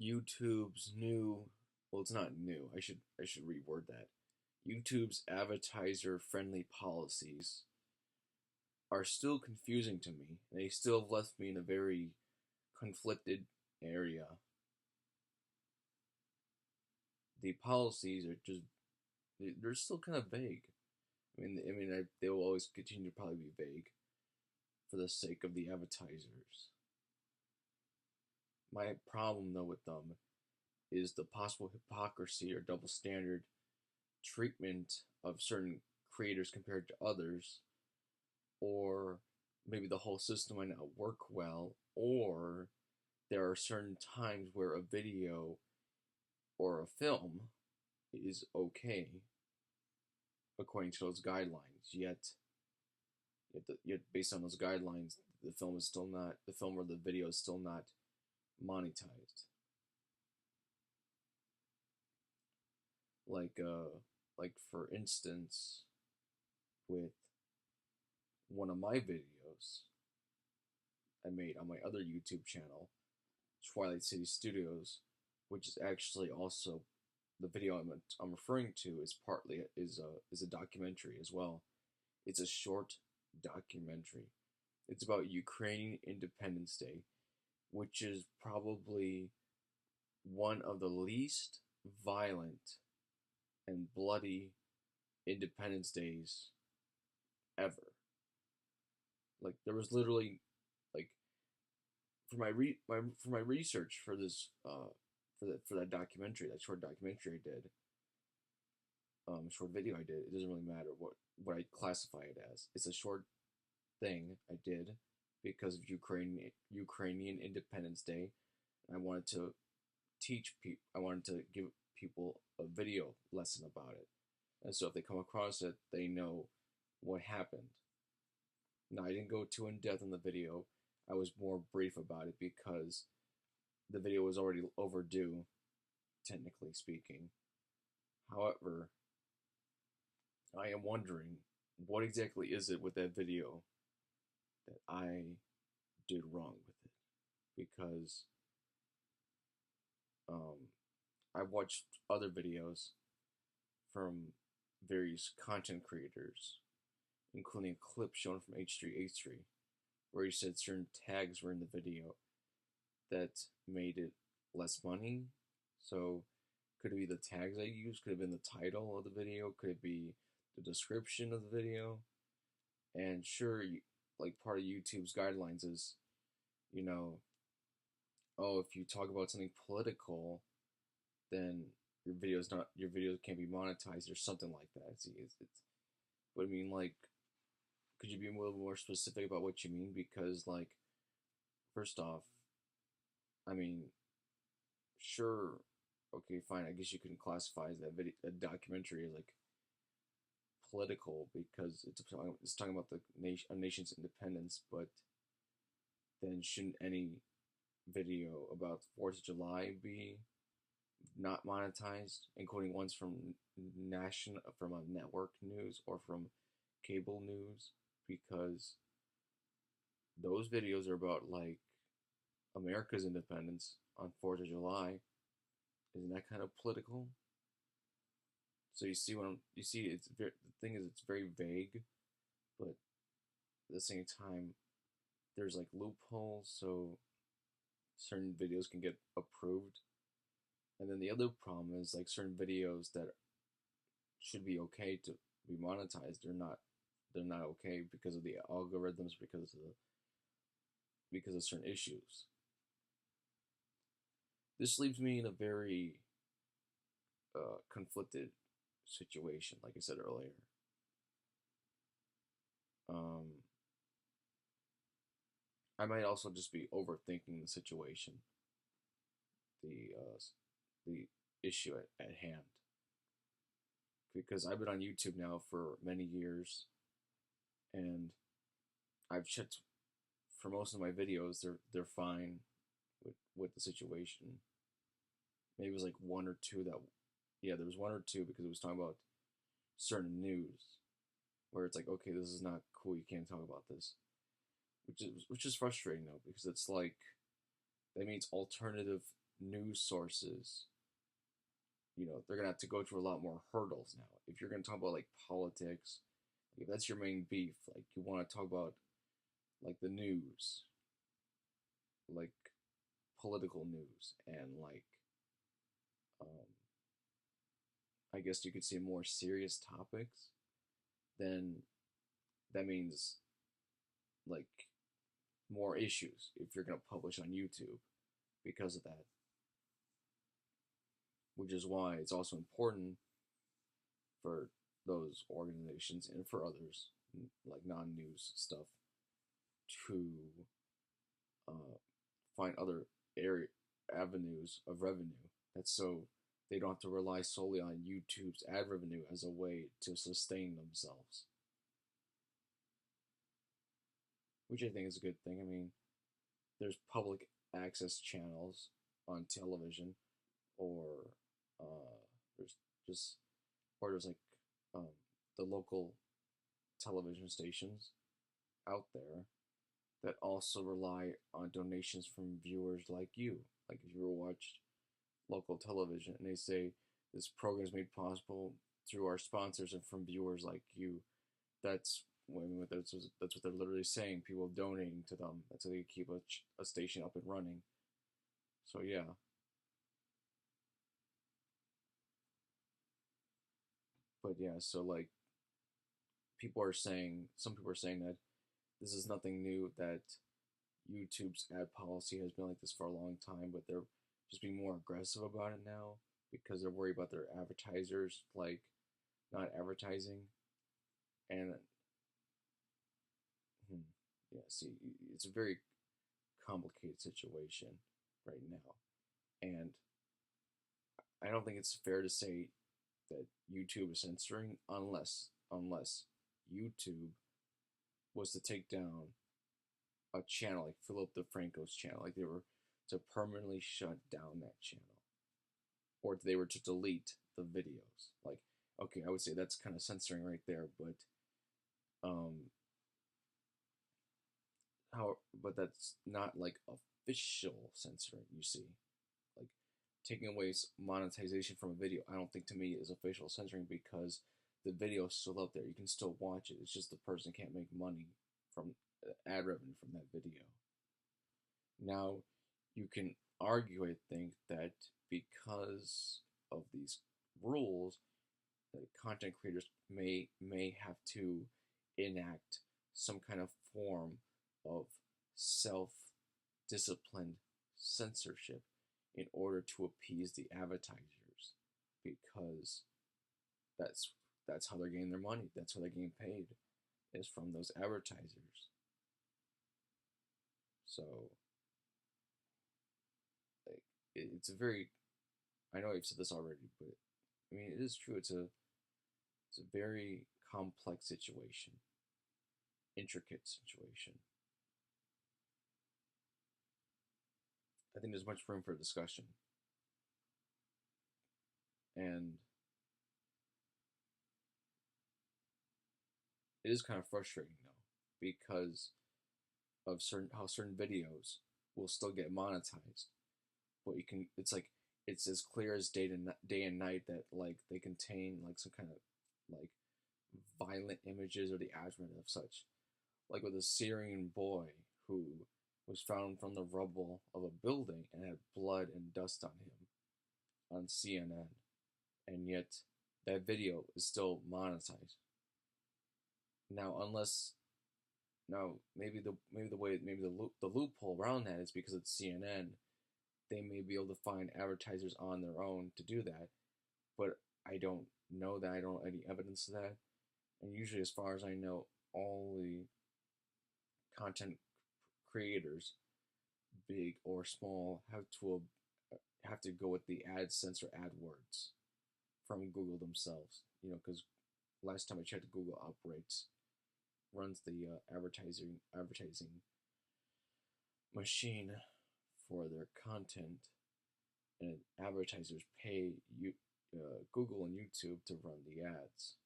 YouTube's new, well, it's not new. I should reword that. YouTube's advertiser friendly policies are still confusing to me. They still have left me in a very conflicted area. The policies are just, they're still kind of vague. They will always continue to probably be vague for the sake of the advertisers. My problem though with them is the possible hypocrisy or double standard treatment of certain creators compared to others, or maybe the whole system might not work well, or there are certain times where a video or a film is okay according to those guidelines, yet based on those guidelines, the film is still not, the film or the video is still not monetized. Like for instance, with one of my videos I made on my other YouTube channel, Twilight City Studios, which is actually also the video I'm referring to is partly is a documentary as well. It's a short documentary. It's about Ukrainian Independence Day, which is probably one of the least violent and bloody Independence Days ever. Like there was literally like for my research for this for that documentary, that short documentary I did, short video I did. It doesn't really matter what I classify it as. It's a short thing I did because of Ukrainian Independence Day. I wanted to teach people. I wanted to give people a video lesson about it, and so if they come across it, they know what happened. Now, I didn't go too in depth in the video. I was more brief about it because the video was already overdue, technically speaking. However, I am wondering what exactly is it with that video that I did wrong with it, because I've watched other videos from various content creators, including a clip shown from H3H3, where he said certain tags were in the video that made it less money. So, could it be the tags I used? Could it have been the title of the video? Could it be the description of the video? And sure, like part of YouTube's guidelines is, you know, oh, if you talk about something political, then your videos can't be monetized or something like that. But I mean, like, could you be a little more specific about what you mean? Because, like, first off, I mean, sure, okay, fine. I guess you can classify that video, a documentary, as like political because it's talking about a nation's independence. But then shouldn't any video about 4th of July be not monetized, including ones from network news or from cable news? Because those videos are about like America's independence on 4th of July. Isn't that kind of political? So you see the thing is it's very vague, but at the same time there's like loopholes so certain videos can get approved. And then the other problem is like certain videos that should be okay to be monetized, they're not okay because of the algorithms, because of certain issues. This leaves me in a very conflicted situation, like I said earlier. I might also just be overthinking the situation, the issue at hand, because I've been on YouTube now for many years, and I've checked for most of my videos. They're fine with the situation. Maybe it was like one or two that, yeah, there was one or two because it was talking about certain news, where it's like, okay, this is not cool. You can't talk about this, which is frustrating though, because it's like that means alternative news sources, they're gonna have to go through a lot more hurdles now. If you're gonna talk about like politics, if that's your main beef, like you want to talk about like the news, like political news, and like um, I guess you could say more serious topics, then that means like more issues if you're gonna publish on YouTube because of that. Which is why it's also important for those organizations and for others, like non-news stuff, to uh, find other avenues of revenue. That's so they don't have to rely solely on YouTube's ad revenue as a way to sustain themselves. Which I think is a good thing. I mean, there's public access channels on television, or there's just, or there's like um, the local television stations out there that also rely on donations from viewers like you. Like if you ever watched local television and they say this program is made possible through our sponsors and from viewers like you, that's that's what they're literally saying. People donating to them. That's how they keep a station up and running. So yeah. But yeah, so like some people are saying that this is nothing new, that YouTube's ad policy has been like this for a long time, but they're just being more aggressive about it now because they're worried about their advertisers, like not advertising. And yeah, see, it's a very complicated situation right now. And I don't think it's fair to say that YouTube is censoring unless YouTube was to take down a channel like Philip DeFranco's channel, like they were to permanently shut down that channel, or they were to delete the videos. Like, okay, I would say that's kind of censoring right there, but but that's not like official censoring. You see, like taking away monetization from a video, I don't think to me is official censoring because the video is still out there. You can still watch it. It's just the person can't make money from ad revenue from that video. Now, you can argue, I think, that because of these rules, that content creators may have to enact some kind of form of self-disciplined censorship in order to appease the advertisers, because that's how they're getting their money. That's how they're getting paid, is from those advertisers. So like it's a very, I know I've said this already, but I mean it is true. It's a very complex situation, intricate situation. I think there's much room for discussion. And it is kind of frustrating though, because of how certain videos will still get monetized, but it's like it's as clear as day and night that like they contain like some kind of like violent images or the advent of such, like with a Syrian boy who was found from the rubble of a building and had blood and dust on him on CNN, and yet that video is still monetized. Now, the loophole around that is because it's CNN, they may be able to find advertisers on their own to do that, but I don't know that. I don't have any evidence of that. And usually, as far as I know, all the content creators, big or small, have to go with the AdSense or AdWords from Google themselves. Because last time I checked, Google runs the advertising machine for their content, and advertisers pay Google and YouTube to run the ads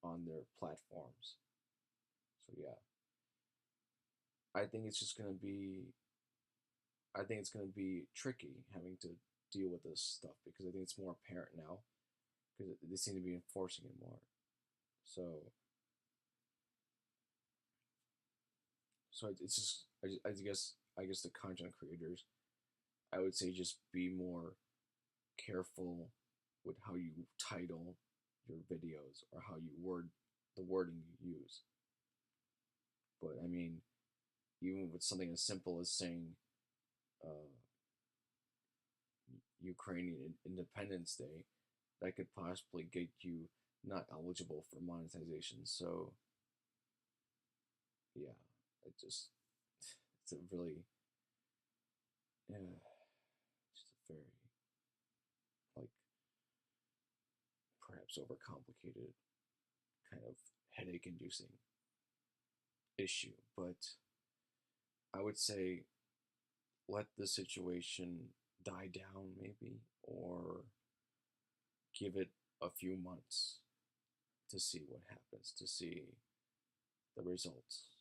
on their platforms. So yeah, I think it's just gonna be I think it's going to be tricky having to deal with this stuff because I think it's more apparent now because they seem to be enforcing it more. So, it's just I guess the content creators, I would say just be more careful with how you title your videos or how you word the wording you use. But I mean, even with something as simple as saying uh, Ukrainian Independence Day, that could possibly get you not eligible for monetization. So yeah, it just it's a really yeah, just a very like perhaps overcomplicated kind of headache inducing issue. But I would say let the situation die down maybe or give it a few months to see what happens, to see the results.